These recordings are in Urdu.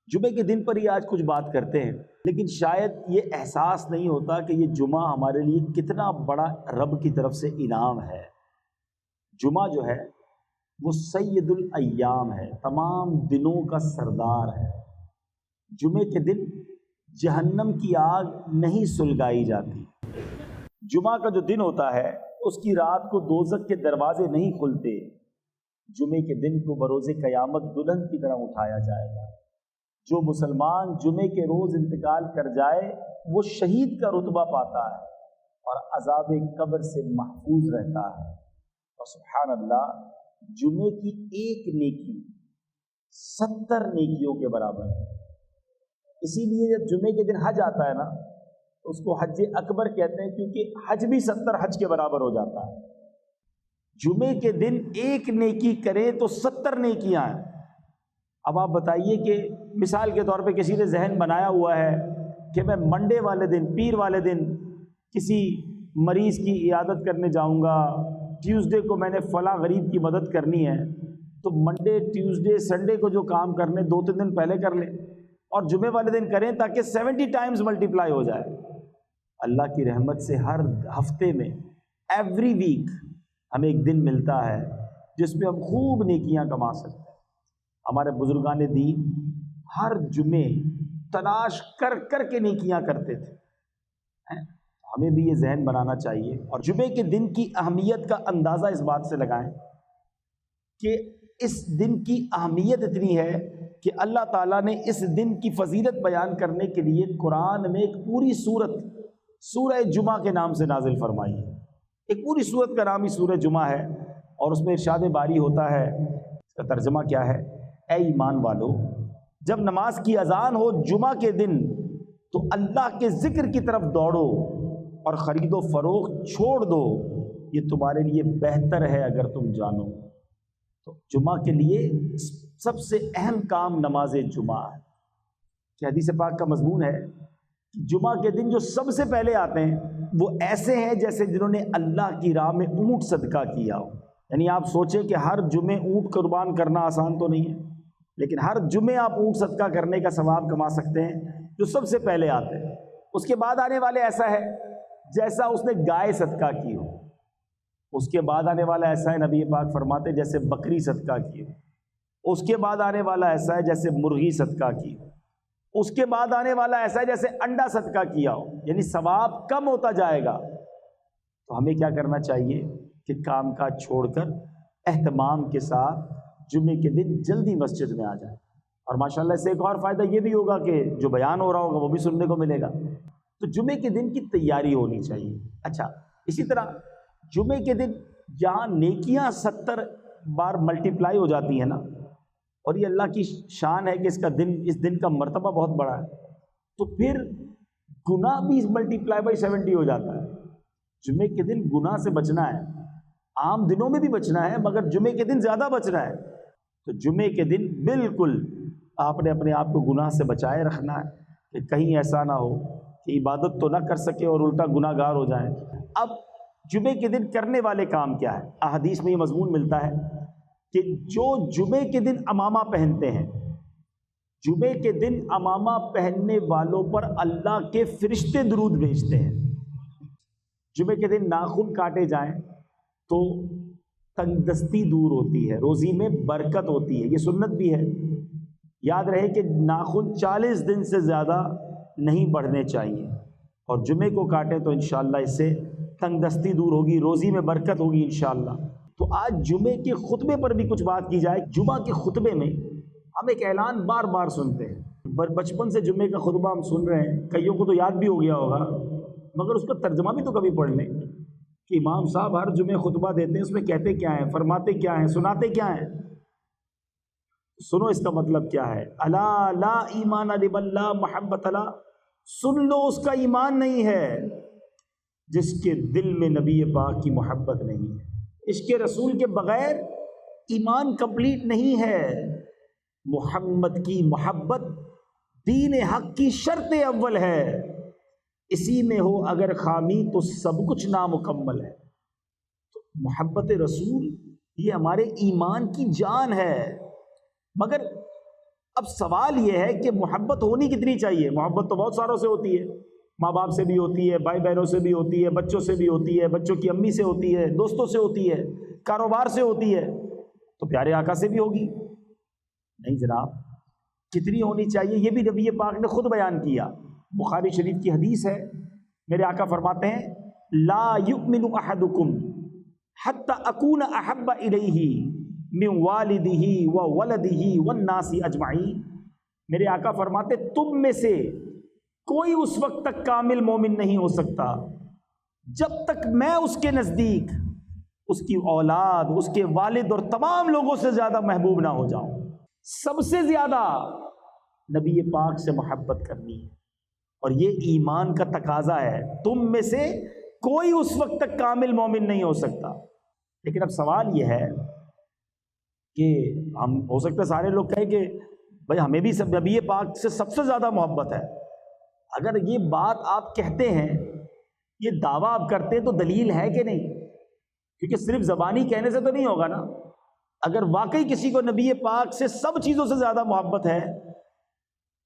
جمعے کے دن پر ہی آج کچھ بات کرتے ہیں، لیکن شاید یہ احساس نہیں ہوتا کہ یہ جمعہ ہمارے لیے کتنا بڑا رب کی طرف سے انعام ہے۔ جمعہ جو ہے وہ سید الایام ہے، تمام دنوں کا سردار ہے۔ جمعے کے دن جہنم کی آگ نہیں سلگائی جاتی۔ جمعہ کا جو دن ہوتا ہے اس کی رات کو دوزخ کے دروازے نہیں کھلتے۔ جمعے کے دن کو بروز قیامت دلہن کی طرح اٹھایا جائے گا۔ جو مسلمان جمعے کے روز انتقال کر جائے وہ شہید کا رتبہ پاتا ہے اور عذاب قبر سے محفوظ رہتا ہے۔ اور سبحان اللہ، جمعے کی ایک نیکی 70 نیکیوں کے برابر ہے۔ اسی لیے جب جمعے کے دن حج آتا ہے نا، اس کو حج اکبر کہتے ہیں، کیونکہ حج بھی 70 حج کے برابر ہو جاتا ہے۔ جمعے کے دن ایک نیکی کرے تو 70 نیکیاں ہیں۔ اب آپ بتائیے کہ مثال کے طور پہ کسی نے ذہن بنایا ہوا ہے کہ میں منڈے والے دن، پیر والے دن کسی مریض کی عیادت کرنے جاؤں گا، ٹیوزڈے کو میں نے فلاں غریب کی مدد کرنی ہے، تو منڈے، ٹیوزڈے، سنڈے کو جو کام کرنے 2-3 دن پہلے کر لیں اور جمعے والے دن کریں تاکہ 70 ٹائمز ملٹیپلائی ہو جائے۔ اللہ کی رحمت سے ہر ہفتے میں ایوری ویک ہمیں ایک دن ملتا ہے جس میں ہم خوب نیکیاں کما سکتے ہیں۔ ہمارے بزرگان دین ہر جمعے تلاش کر کر کے نیکیاں کرتے تھے۔ ہمیں بھی یہ ذہن بنانا چاہیے، اور جمعے کے دن کی اہمیت کا اندازہ اس بات سے لگائیں کہ اس دن کی اہمیت اتنی ہے کہ اللہ تعالیٰ نے اس دن کی فضیلت بیان کرنے کے لیے قرآن میں ایک پوری سورت سورہ جمعہ کے نام سے نازل فرمائی ہے۔ ایک پوری سورت کا نام ہی سورہ جمعہ ہے، اور اس میں ارشاد باری ہوتا ہے، اس کا ترجمہ کیا ہے؟ اے ایمان والو، جب نماز کی اذان ہو جمعہ کے دن تو اللہ کے ذکر کی طرف دوڑو اور خرید و فروخت چھوڑ دو، یہ تمہارے لیے بہتر ہے اگر تم جانو۔ تو جمعہ کے لیے سب سے اہم کام نماز جمعہ ہے کہ حدیث پاک کا مضمون ہے کہ جمعہ کے دن جو سب سے پہلے آتے ہیں وہ ایسے ہیں جیسے جنہوں نے اللہ کی راہ میں اونٹ صدقہ کیا ہو۔ یعنی آپ سوچیں کہ ہر جمعے اونٹ قربان کرنا آسان تو نہیں ہے، لیکن ہر جمعے آپ اونٹ صدقہ کرنے کا ثواب کما سکتے ہیں، جو سب سے پہلے آتے ہیں۔ اس کے بعد آنے والے ایسا ہے جیسا اس نے گائے صدقہ کی ہو۔ اس کے بعد آنے والا ایسا ہے، نبی پاک فرماتے جیسے بکری صدقہ کی ہو۔ اس کے بعد آنے والا ایسا ہے جیسے مرغی صدقہ کی ہو۔ اس کے بعد آنے والا ایسا ہے جیسے انڈا صدقہ کیا ہو۔ یعنی ثواب کم ہوتا جائے گا۔ تو ہمیں کیا کرنا چاہیے کہ کام کاج چھوڑ کر اہتمام کے ساتھ جمعے کے دن جلدی مسجد میں آ جائیں۔ اور ماشاءاللہ سے ایک اور فائدہ یہ بھی ہوگا کہ جو بیان ہو رہا ہوگا وہ بھی سننے کو ملے گا۔ تو جمعے کے دن کی تیاری ہونی چاہیے۔ اچھا، اسی طرح جمعے کے دن جہاں نیکیاں 70 بار ملٹیپلائی ہو جاتی ہیں نا، اور یہ اللہ کی شان ہے کہ اس دن کا مرتبہ بہت بڑا ہے، تو پھر گناہ بھی ملٹیپلائی بائی 70 ہو جاتا ہے۔ جمعے کے دن گناہ سے بچنا ہے، عام دنوں میں بھی بچنا ہے مگر جمعے کے دن زیادہ بچنا ہے۔ تو جمعے کے دن بالکل آپ نے اپنے آپ کو گناہ سے بچائے رکھنا ہے کہ کہیں ایسا نہ ہو کہ عبادت تو نہ کر سکے اور الٹا گناہ گار ہو جائیں۔ اب جمعے کے دن کرنے والے کام کیا ہے؟ احادیث میں یہ مضمون ملتا ہے کہ جو جمعے کے دن عمامہ پہنتے ہیں، جمعے کے دن عمامہ پہننے والوں پر اللہ کے فرشتے درود بھیجتے ہیں۔ جمعے کے دن ناخن کاٹے جائیں تو تنگ دستی دور ہوتی ہے، روزی میں برکت ہوتی ہے، یہ سنت بھی ہے۔ یاد رہے کہ ناخن 40 دن سے زیادہ نہیں بڑھنے چاہیے، اور جمعے کو کاٹیں تو انشاءاللہ اس سے تنگ دستی دور ہوگی، روزی میں برکت ہوگی انشاءاللہ۔ تو آج جمعے کے خطبے پر بھی کچھ بات کی جائے۔ جمعہ کے خطبے میں ہم ایک اعلان بار بار سنتے ہیں، بچپن سے جمعے کا خطبہ ہم سن رہے ہیں، کئیوں کو تو یاد بھی ہو گیا ہوگا، مگر اس کا ترجمہ بھی تو کبھی پڑھ لیں کہ امام صاحب ہر جمعے خطبہ دیتے ہیں، اس میں کہتے کیا ہیں، فرماتے کیا ہیں، سناتے کیا ہیں۔ سنو اس کا مطلب کیا ہے۔ الا لا ایمان لمن لا محبت لا، سن لو اس کا ایمان نہیں ہے جس کے دل میں نبی پاک کی محبت نہیں ہے۔ عشق رسول کے بغیر ایمان کمپلیٹ نہیں ہے۔ محمد کی محبت دین حق کی شرط اول ہے، اسی میں ہو اگر خامی تو سب کچھ نامکمل ہے۔ تو محبت رسول یہ ہمارے ایمان کی جان ہے، مگر اب سوال یہ ہے کہ محبت ہونی کتنی چاہیے؟ محبت تو بہت ساروں سے ہوتی ہے، ماں باپ سے بھی ہوتی ہے، بھائی بہنوں سے بھی ہوتی ہے، بچوں سے بھی ہوتی ہے، بچوں کی امی سے ہوتی ہے، دوستوں سے ہوتی ہے، کاروبار سے ہوتی ہے، تو پیارے آقا سے بھی ہوگی؟ نہیں جناب، کتنی ہونی چاہیے یہ بھی نبی پاک نے خود بیان کیا۔ بخاری شریف کی حدیث ہے، میرے آقا فرماتے ہیں لا یؤمن احدکم حتی اکون احب الیہ من والدہ وولدہ والناس اجمعین۔ میرے آقا فرماتے تم میں سے کوئی اس وقت تک کامل مومن نہیں ہو سکتا جب تک میں اس کے نزدیک اس کی اولاد، اس کے والد اور تمام لوگوں سے زیادہ محبوب نہ ہو جاؤں۔ سب سے زیادہ نبی پاک سے محبت کرنی ہے، اور یہ ایمان کا تقاضا ہے۔ تم میں سے کوئی اس وقت تک کامل مومن نہیں ہو سکتا۔ لیکن اب سوال یہ ہے کہ ہم ہو سکتا ہے سارے لوگ کہیں کہ بھائی ہمیں بھی سب نبی پاک سے سب سے زیادہ محبت ہے۔ اگر یہ بات آپ کہتے ہیں، یہ دعویٰ آپ کرتے ہیں، تو دلیل ہے کہ نہیں؟ کیونکہ صرف زبانی کہنے سے تو نہیں ہوگا نا۔ اگر واقعی کسی کو نبی پاک سے سب چیزوں سے زیادہ محبت ہے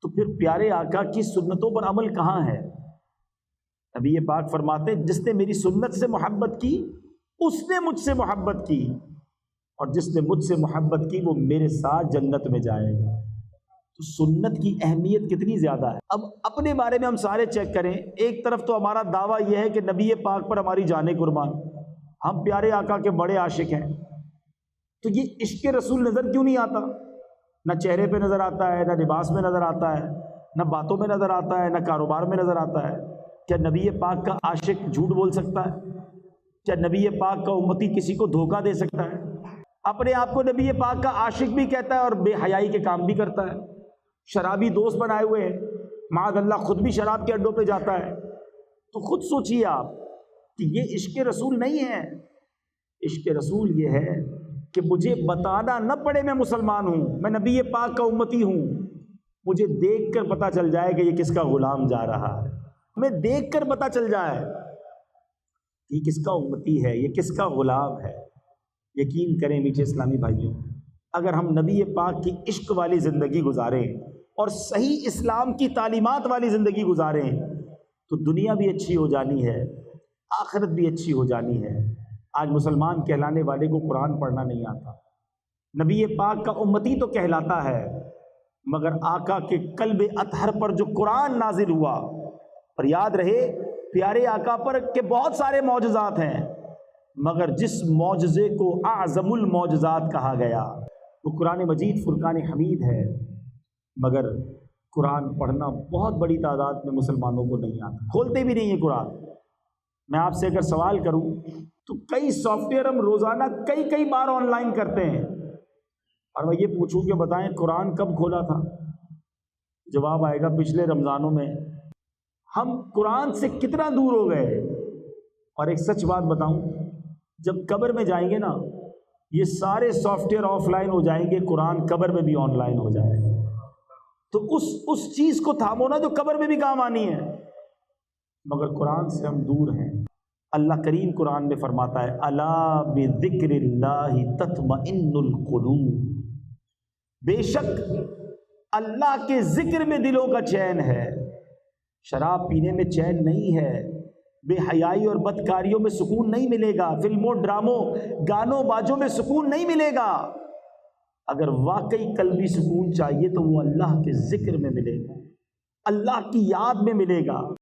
تو پھر پیارے آقا کی سنتوں پر عمل کہاں ہے؟ نبی پاک فرماتے جس نے میری سنت سے محبت کی اس نے مجھ سے محبت کی، اور جس نے مجھ سے محبت کی وہ میرے ساتھ جنت میں جائے گا۔ تو سنت کی اہمیت کتنی زیادہ ہے۔ اب اپنے بارے میں ہم سارے چیک کریں۔ ایک طرف تو ہمارا دعویٰ یہ ہے کہ نبی پاک پر ہماری جانیں قربان، ہم پیارے آقا کے بڑے عاشق ہیں، تو یہ عشق رسول نظر کیوں نہیں آتا؟ نہ چہرے پہ نظر آتا ہے، نہ لباس میں نظر آتا ہے، نہ باتوں میں نظر آتا ہے، نہ کاروبار میں نظر آتا ہے۔ کیا نبی پاک کا عاشق جھوٹ بول سکتا ہے؟ کیا نبی پاک کا امتی کسی کو دھوکہ دے سکتا ہے؟ اپنے آپ کو نبی پاک کا عاشق بھی کہتا ہے اور بے حیائی کے کام بھی کرتا ہے۔ شرابی دوست بنائے ہوئے ہیں، معاذ اللہ خود بھی شراب کے اڈوں پہ جاتا ہے۔ تو خود سوچئے آپ کہ یہ عشق رسول نہیں ہے۔ عشق رسول یہ ہے کہ مجھے بتانا نہ پڑے میں مسلمان ہوں، میں نبی پاک کا امتی ہوں، مجھے دیکھ کر پتہ چل جائے کہ یہ کس کا غلام جا رہا ہے، ہمیں دیکھ کر پتہ چل جائے کہ یہ کس کا امتی ہے، یہ کس کا غلام ہے۔ یقین کریں میٹھے اسلامی بھائیوں، اگر ہم نبی پاک کی عشق والی زندگی گزاریں اور صحیح اسلام کی تعلیمات والی زندگی گزاریں تو دنیا بھی اچھی ہو جانی ہے، آخرت بھی اچھی ہو جانی ہے۔ آج مسلمان کہلانے والے کو قرآن پڑھنا نہیں آتا، نبی پاک کا امتی تو کہلاتا ہے، مگر آقا کے قلب اطہر پر جو قرآن نازل ہوا، اور یاد رہے پیارے آقا پر کہ بہت سارے معجزات ہیں، مگر جس معجزے کو اعظم المعجزات کہا گیا وہ قرآن مجید فرقان حمید ہے، مگر قرآن پڑھنا بہت بڑی تعداد میں مسلمانوں کو نہیں آتا، کھولتے بھی نہیں ہیں قرآن۔ میں آپ سے اگر سوال کروں تو کئی سافٹ ویئر ہم روزانہ کئی بار آن لائن کرتے ہیں، اور میں یہ پوچھوں کہ بتائیں قرآن کب کھولا تھا؟ جواب آئے گا پچھلے رمضانوں میں۔ ہم قرآن سے کتنا دور ہو گئے۔ اور ایک سچ بات بتاؤں، جب قبر میں جائیں گے نا، یہ سارے سافٹ ویئر آف لائن ہو جائیں گے، قرآن قبر میں بھی آن لائن ہو جائے گا۔ تو اس چیز کو تھامو نا جو قبر میں بھی کام آنی ہے، مگر قرآن سے ہم دور ہیں۔ اللہ کریم قرآن میں فرماتا ہے الا بذکر اللہ تطمئن القلوب، بے شک اللہ کے ذکر میں دلوں کا چین ہے۔ شراب پینے میں چین نہیں ہے، بے حیائی اور بدکاریوں میں سکون نہیں ملے گا، فلموں ڈراموں گانوں باجوں میں سکون نہیں ملے گا۔ اگر واقعی قلبی سکون چاہیے تو وہ اللہ کے ذکر میں ملے گا، اللہ کی یاد میں ملے گا۔